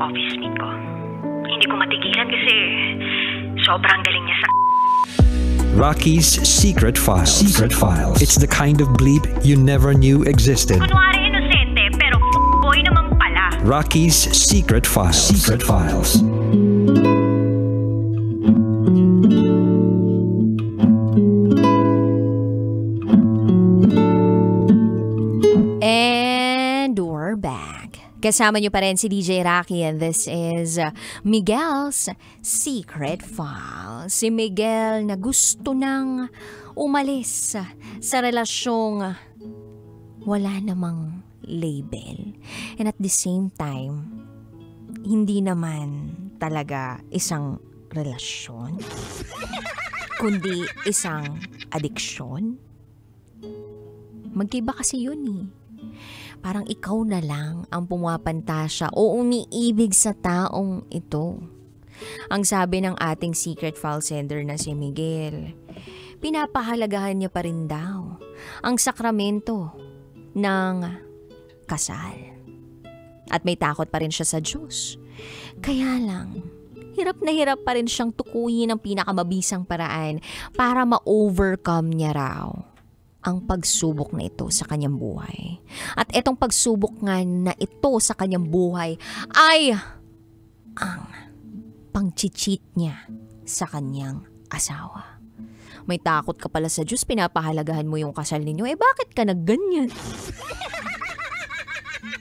office mate ko. Hindi ko matigilan kasi sobrang galing niya sa... Rocky's Secret Files. Secret Files. It's the kind of bleep you never knew existed. Kunwari inosente, pero boy naman pala. Rocky's Secret Files. Secret Files. And we're back. Kasama niyo pa rin si DJ Rocky and this is Miguel's Secret Files. Si Miguel na gusto nang umalis sa relasyong wala namang label. And at the same time, hindi naman talaga isang relasyon, kundi isang adiksyon. Magkaiba kasi yun eh. Parang ikaw na lang ang pumapantasya o umiibig sa taong ito. Ang sabi ng ating secret file sender na si Miguel, pinapahalagahan niya pa rin daw ang sakramento ng kasal. At may takot pa rin siya sa Diyos. Kaya lang, hirap na hirap pa rin siyang tukuyin ng pinakamabisang paraan para ma-overcome niya raw ang pagsubok na ito sa kanyang buhay. At itong pagsubok nga na ito sa kanyang buhay ay ang pang-cheat niya sa kanyang asawa. May takot ka pala sa Diyos, pinapahalagahan mo yung kasal ninyo. Eh bakit ka nagganyan?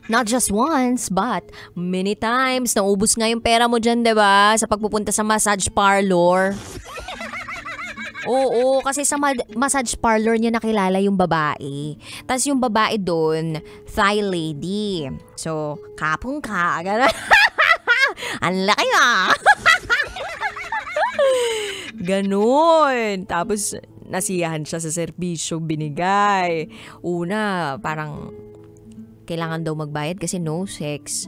Not just once, but many times. Naubos nga yung pera mo dyan, diba? Sa pagpupunta sa massage parlor. Oo, kasi sa massage parlor niya nakilala yung babae. Tapos yung babae doon, Thai lady. So, kapong ka. Ang laki na. Ganon. Tapos, nasiyahan siya sa serbisyo binigay. Una, parang kailangan daw magbayad kasi no sex.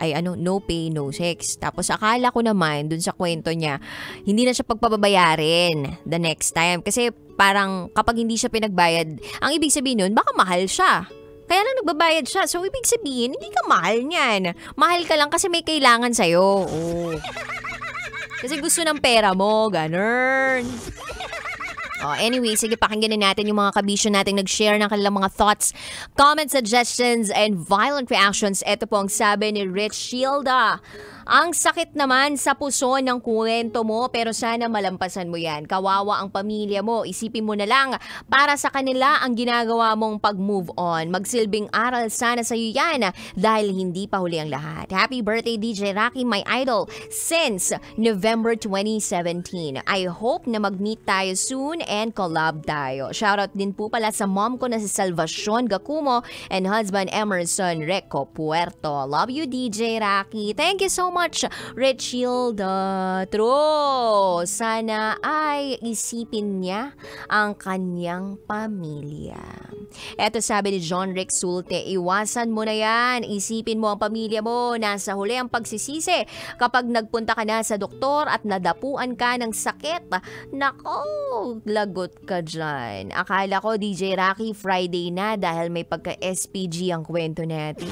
No pay, no sex. Tapos akala ko naman, dun sa kwento niya, hindi na siya pagpapabayarin the next time. Kasi parang kapag hindi siya pinagbayad, ang ibig sabihin nun, baka mahal siya. Kaya lang nagbabayad siya. So, ibig sabihin, hindi ka mahal niyan. Mahal ka lang kasi may kailangan sa'yo. Oh. Kasi gusto ng pera mo, ganun. Anyway, sige, pakinggan na natin yung mga kabisyo nating nag-share ng kanilang mga thoughts, comments, suggestions, and violent reactions. Ito po ang sabi ni Rich Shielda. Ang sakit naman sa puso ng kwento mo, pero sana malampasan mo yan. Kawawa ang pamilya mo. Isipin mo na lang, para sa kanila ang ginagawa mong pag-move on. Magsilbing aral sana sa'yo yan dahil hindi pa huli ang lahat. Happy birthday, DJ Rocky, my idol, since November 2017. I hope na mag-meet tayo soon and collab tayo. Shoutout din po pala sa mom ko na si Salvacion Gacumo and husband Emerson Reco Puerto. Love you, DJ Rocky. Thank you so much, Rich Hilda. True. Sana ay isipin niya ang kanyang pamilya. Eto sabi ni John Rick Sulte, iwasan mo na yan. Isipin mo ang pamilya mo. Nasa huli ang pagsisisi. Kapag nagpunta ka na sa doktor at nadapuan ka ng sakit, nako, lagot ka dyan. Akala ko, DJ Rocky, Friday na dahil may pagka-SPG ang kwento natin.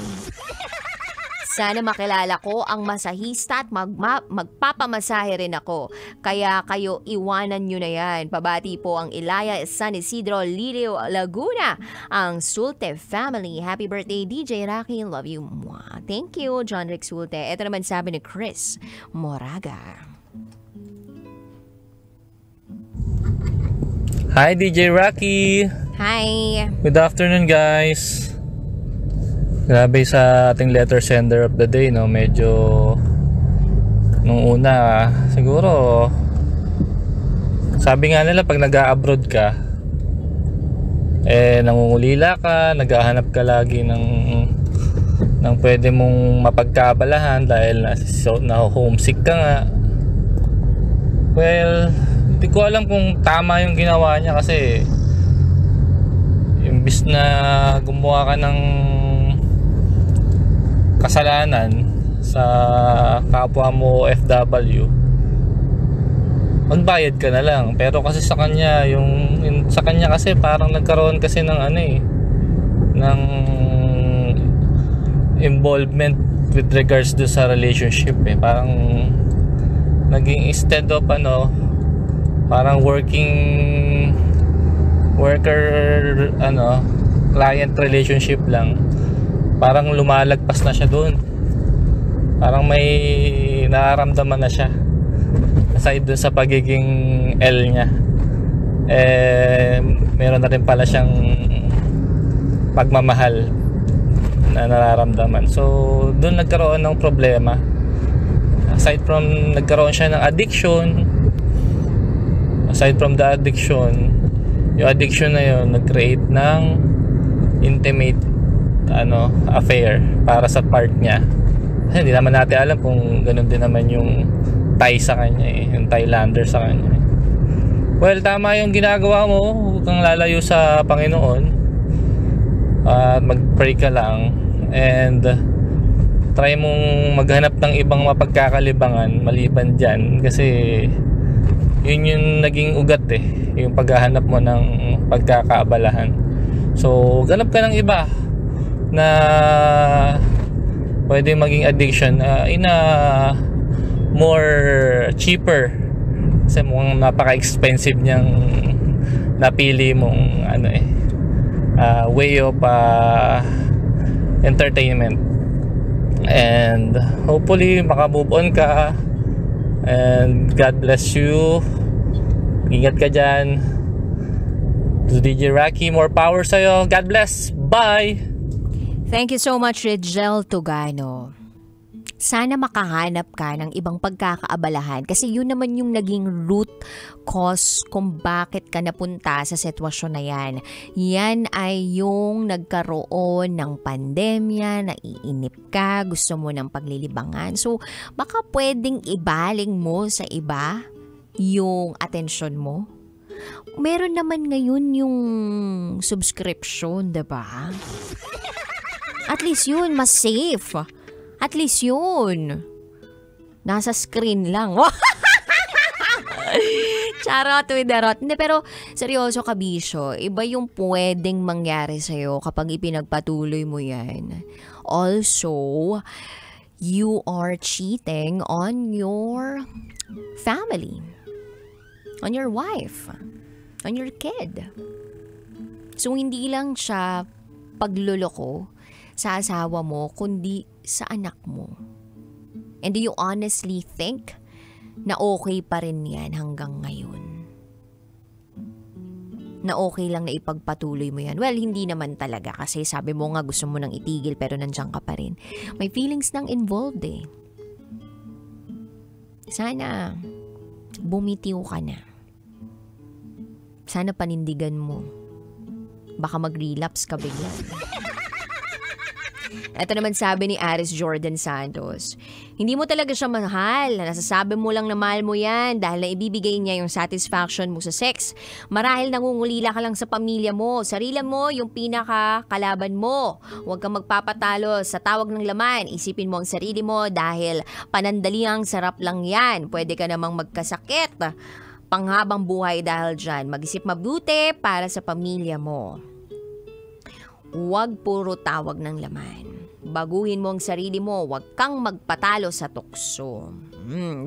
Sana makilala ko ang masahista at magpapamasahe rin ako. Kaya kayo iwanan nyo na yan. Pabati po ang Ilaya San Isidro, Lilio, Laguna. Ang Sulte family. Happy birthday, DJ Rocky. Love you. Mwah. Thank you, John Rick Sulte. Ito naman sabi ni Chris Moraga. Hi, DJ Rocky. Hi. Good afternoon, guys. Grabe sa ating letter sender of the day, no? Medyo nung una, siguro sabi nga nila pag nag-a-abroad ka, nangungulila ka, naghahanap ka lagi ng pwede mong mapagkaabalahan dahil na homesick ka nga. Well, hindi ko alam kung tama yung ginawa niya kasi imbis na gumawa ka ng kasalanan sa kapwa mo OFW, magbayad ka na lang. Pero kasi sa kanya sa kanya kasi parang nagkaroon kasi ng ng involvement with regards do sa relationship eh. Parang naging instead of parang worker client relationship lang, parang lumalagpas na siya doon. Parang may nararamdaman na siya aside doon sa pagiging L niya. Meron na rin pala siyang pagmamahal na nararamdaman. So doon nagkaroon ng problema. Aside from nagkaroon siya ng addiction, aside from the addiction, yung addiction na yun nag-create ng intimate affair para sa part niya. Kasi hindi naman natin alam kung ganun din naman yung Thai sa kanya yung Thailander sa kanya. Well, tama yung ginagawa mo. Huwag kang lalayo sa Panginoon. Mag-pray ka lang and try mong maghanap ng ibang mapagkakalibangan maliban dyan, kasi yun yung naging ugat yung paghahanap mo ng pagkakaabalahan. So ganap ka ng iba na pwede maging addiction in a more cheaper, kasi mukhang napaka-expensive niyang napili mong way of entertainment. And hopefully maka-move on ka, and God bless you. Ingat ka dyan. DJ Rocky, more power sa'yo. God bless. Bye! Thank you so much, Rigel Tugano. Sana makahanap ka ng ibang pagkakaabalahan, kasi yun naman yung naging root cause kung bakit ka napunta sa sitwasyon na yan. Yan ay yung nagkaroon ng pandemya, naiinip ka, gusto mo ng paglilibangan. So baka pwedeng ibaling mo sa iba yung atensyon mo. Meron naman ngayon yung subscription, diba? At least yun, mas safe. At least yun. Nasa screen lang. Charot with the rot. Hindi, pero seryoso ka, Bisyo. Iba yung pwedeng mangyari sa'yo kapag ipinagpatuloy mo yan. Also, you are cheating on your family. On your wife. On your kid. So, hindi lang siya pagluloko sa asawa mo, kundi sa anak mo. And do you honestly think na okay pa rin yan hanggang ngayon? Na okay lang na ipagpatuloy mo yan? Well, hindi naman talaga, kasi sabi mo nga gusto mo nang itigil pero nandiyan ka pa rin. May feelings nang involved Sana bumitiw ka na. Sana panindigan mo. Baka mag-relapse ka bigla. Ito naman sabi ni Aris Jordan Santos, hindi mo talaga siya mahal. Nasasabi mo lang na mahal mo yan dahil naibibigay niya yung satisfaction mo sa sex. Marahil nangungulila ka lang sa pamilya mo. Sarili mo yung pinaka-kalaban mo. Huwag kang magpapatalo sa tawag ng laman. Isipin mo ang sarili mo dahil panandaliang sarap lang yan. Pwede ka namang magkasakit panghabang buhay dahil dyan. Mag-isip mabuti para sa pamilya mo. Huwag puro tawag ng laman. Baguhin mo ang sarili mo. Huwag kang magpatalo sa tukso.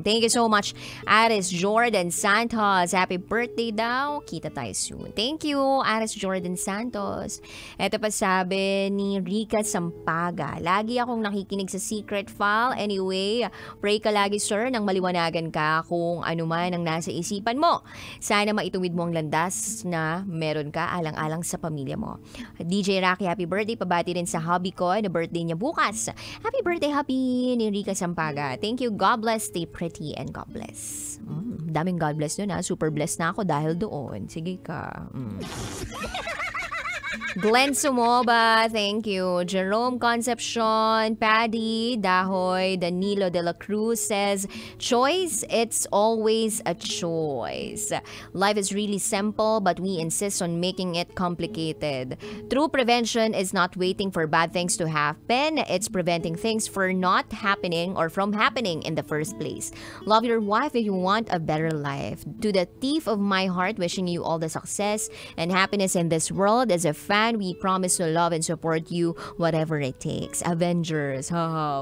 Thank you so much, Aris Jordan Santos. Happy birthday daw. Kita tayo soon. Thank you, Aris Jordan Santos. Ito pa sabi ni Rica Sampaga, lagi akong nakikinig sa Secret File. Anyway, pray ka lagi, sir, nang maliwanagan ka kung ano man ang nasa isipan mo. Sana maituwid mo ang landas na meron ka alang-alang sa pamilya mo. DJ Rocky, happy birthday. Pabati rin sa hubby ko na birthday niya bukas. Happy birthday, hubby ni Rica Sampaga. Thank you. God bless. Stay pretty and God bless. Daming God bless doon Super blessed na ako dahil doon. Sige ka. Glenn Sumoba, thank you. Jerome Concepcion, Paddy Dahoy, Danilo de la Cruz says, choice, it's always a choice. Life is really simple, but we insist on making it complicated. True prevention is not waiting for bad things to happen. It's preventing things from not happening or from happening in the first place. Love your wife if you want a better life. To the thief of my heart, wishing you all the success and happiness in this world. As a fan can. We promise to love and support you whatever it takes. Avengers,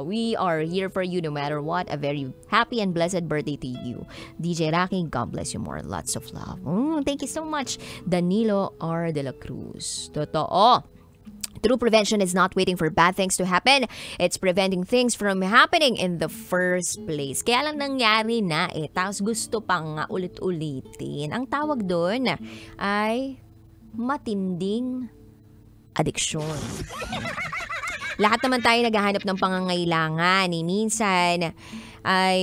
we are here for you no matter what. A very happy and blessed birthday to you. DJ Rocky, God bless you more. Lots of love. Thank you so much, Danilo R. De La Cruz. Totoo. True prevention is not waiting for bad things to happen. It's preventing things from happening in the first place. Kaya lang nangyari na tapos gusto pang nga ulit-ulitin. Ang tawag doon ay matinding addiction. Lahat naman tayo naghahanap ng pangangailangan. Minsan ay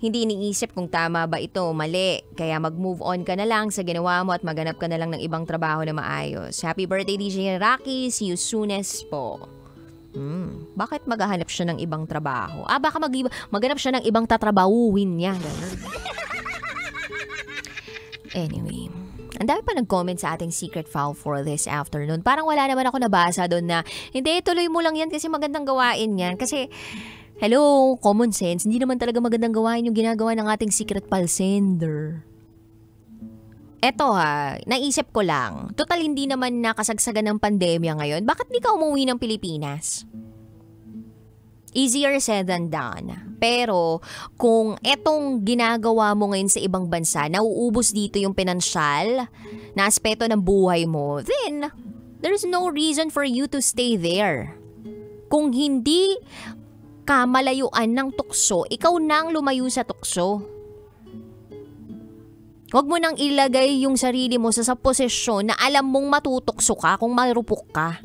hindi iniisip kung tama ba ito o mali. Kaya mag-move on ka na lang sa ginawa mo at maghanap ka na lang ng ibang trabaho na maayos. Happy birthday, DJ Rocky. See you soonest po. Bakit maghahanap siya ng ibang trabaho? Baka maghanap siya ng ibang tatrabahuhin niya. Anyway, ang dami pa nag-comment sa ating secret file for this afternoon. Parang wala naman ako nabasa doon na, hindi, tuloy mo lang yan kasi magandang gawain yan. Kasi, hello, common sense, hindi naman talaga magandang gawain yung ginagawa ng ating secret file sender. Eto naisip ko lang, total hindi naman nakasagsagan ng pandemya ngayon, bakit di ka umuwi ng Pilipinas? Easier said than done. Pero kung etong ginagawa mo ngayon sa ibang bansa, nauubos dito yung pinansyal na aspeto ng buhay mo, then there's no reason for you to stay there. Kung hindi ka malayuan ng tukso, ikaw nang lumayo sa tukso. Huwag mo nang ilagay yung sarili mo sa posisyon na alam mong matutukso ka kung marupok ka.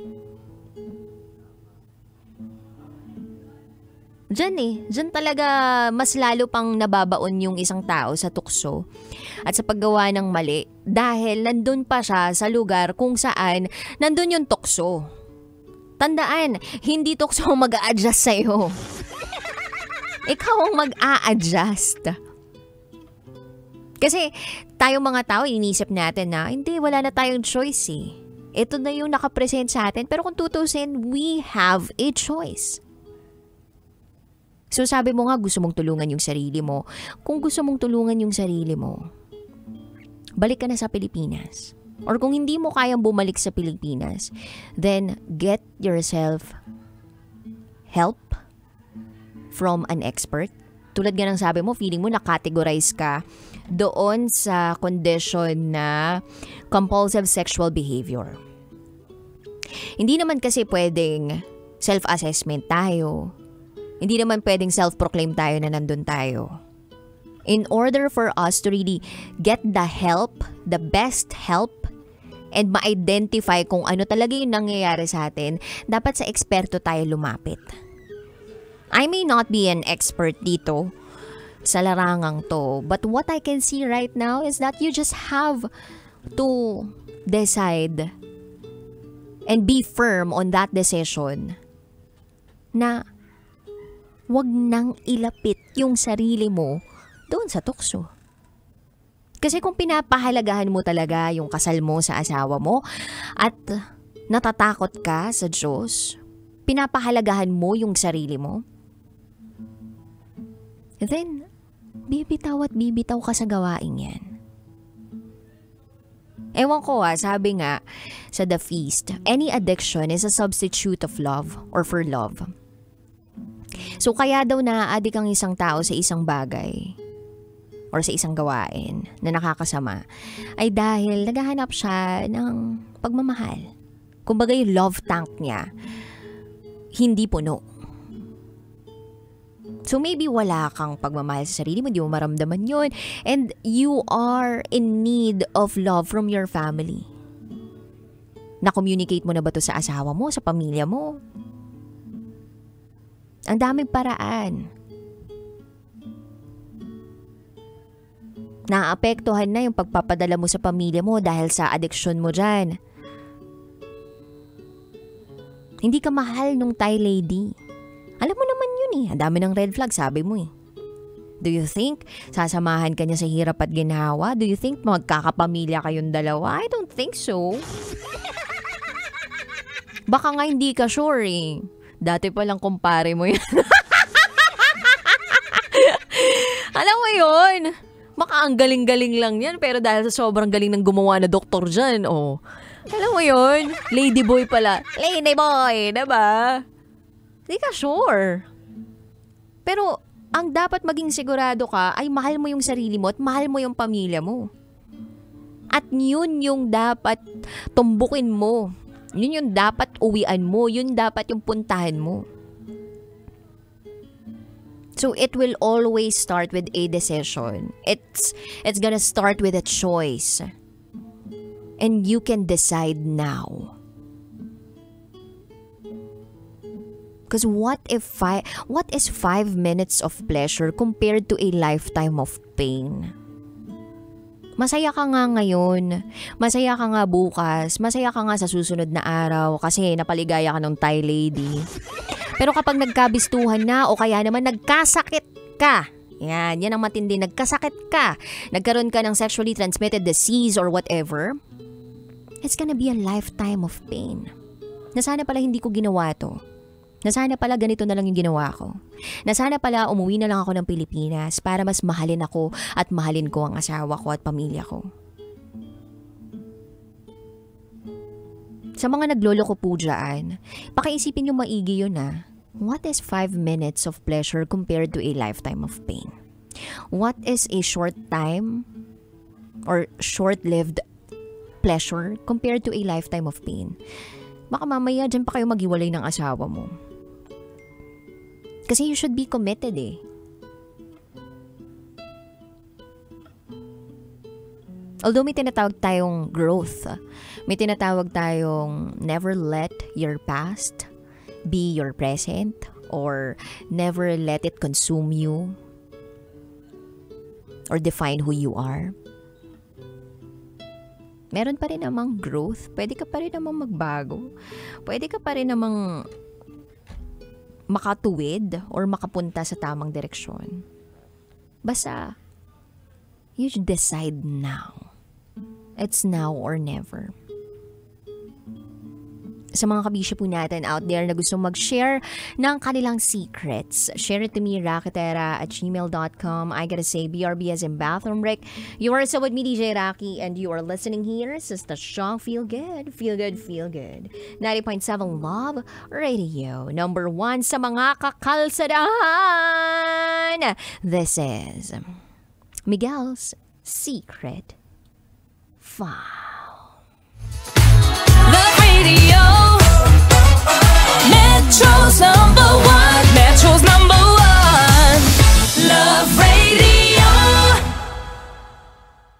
Diyan talaga mas lalo pang nababaon yung isang tao sa tukso at sa paggawa ng mali dahil nandun pa siya sa lugar kung saan nandun yung tukso. Tandaan, hindi tukso mag-a-adjust sa'yo. Ikaw ang mag-a-adjust. Kasi tayong mga tao, inisip natin na hindi, wala na tayong choice eh. Ito na yung nakapresent sa atin pero kung tutusin, we have a choice. So sabi mo nga gusto mong tulungan yung sarili mo. Kung gusto mong tulungan yung sarili mo, balik ka na sa Pilipinas. Or kung hindi mo kayang bumalik sa Pilipinas, then get yourself help from an expert. Tulad nga ng sabi mo, feeling mo na-categorize ka doon sa condition na compulsive sexual behavior. Hindi naman kasi pwedeng self-assessment tayo. Hindi naman pwedeng self-proclaim tayo na nandun tayo. In order for us to really get the help, the best help, and ma-identify kung ano talaga yung nangyayari sa atin, dapat sa eksperto tayo lumapit. I may not be an expert dito sa larangang to, but what I can see right now is that you just have to decide and be firm on that decision na wag nang ilapit yung sarili mo doon sa tukso. Kasi kung pinapahalagahan mo talaga yung kasal mo sa asawa mo at natatakot ka sa Diyos, pinapahalagahan mo yung sarili mo, then bibitaw at bibitaw ka sa gawain yan. Ewan ko sabi nga sa The Feast, any addiction is a substitute of love or for love. So kaya daw na-addict ang isang tao sa isang bagay or sa isang gawain na nakakasama ay dahil naghahanap siya ng pagmamahal. Kumbaga yung love tank niya hindi puno. So maybe wala kang pagmamahal sa sarili mo, hindi mo maramdaman yun, and you are in need of love from your family. Na-communicate mo na ba to sa asawa mo, sa pamilya mo? Ang daming paraan. Naapektuhan na yung pagpapadala mo sa pamilya mo dahil sa addiction mo dyan. Hindi ka mahal nung Thai lady. Alam mo naman yun eh. Ang dami ng red flag, sabi mo eh. Do you think sasamahan ka niya sa hirap at ginhawa? Do you think magkakapamilya kayong dalawa? I don't think so. Baka nga hindi ka sure eh. Dati pa lang kumpare mo yan. Alam mo yun? Baka ang galing-galing lang yan, pero dahil sa sobrang galing ng gumawa na doktor dyan, Alam mo yun? Ladyboy pala. Ladyboy, diba? Di ka sure. Pero, ang dapat maging sigurado ka ay mahal mo yung sarili mo at mahal mo yung pamilya mo. At yun yung dapat tumbukin mo. Yun yung dapat uwian mo. Yun dapat yung puntahan mo. So it will always start with a decision. It's gonna start with a choice. And you can decide now. Because what is 5 minutes of pleasure compared to a lifetime of pain? Masaya ka nga ngayon, masaya ka nga bukas, masaya ka nga sa susunod na araw kasi napaligaya ka ng Thai lady. Pero kapag nagkabistuhan na o kaya naman nagkasakit ka, yan ang matindi, nagkasakit ka, nagkaroon ka ng sexually transmitted disease or whatever, it's gonna be a lifetime of pain. Na sana pala hindi ko ginawa to. Na sana pala ganito na lang yung ginawa ko. Na sana pala umuwi na lang ako ng Pilipinas para mas mahalin ako at mahalin ko ang asawa ko at pamilya ko. Sa mga nagloloko po dyan, pakiisipin nyo maigi yun ah. What is 5 minutes of pleasure compared to a lifetime of pain? What is a short time or short-lived pleasure compared to a lifetime of pain? Baka mamaya dyan pa kayo maghiwalay ng asawa mo. Kasi you should be committed eh. Although may tinatawag tayong growth, may tinatawag tayong never let your past be your present or never let it consume you or define who you are. Meron pa rin namang growth. Pwede ka pa rin namang magbago. Pwede ka pa rin namang makatuwid or makapunta sa tamang direksyon. Basta, you should decide now. It's now or never. Sa mga kabisyo po natin out there na gusto mag-share ng kanilang secrets, share it to me, raketera@gmail.com. I gotta say, BRB as in bathroom break. You are so with me, DJ Rocky, and you are listening here sa Station Feel Good, Feel Good, Feel Good. 90.7 Love Radio, number 1 sa mga kakalsadahan. This is Miguel's Secret 5.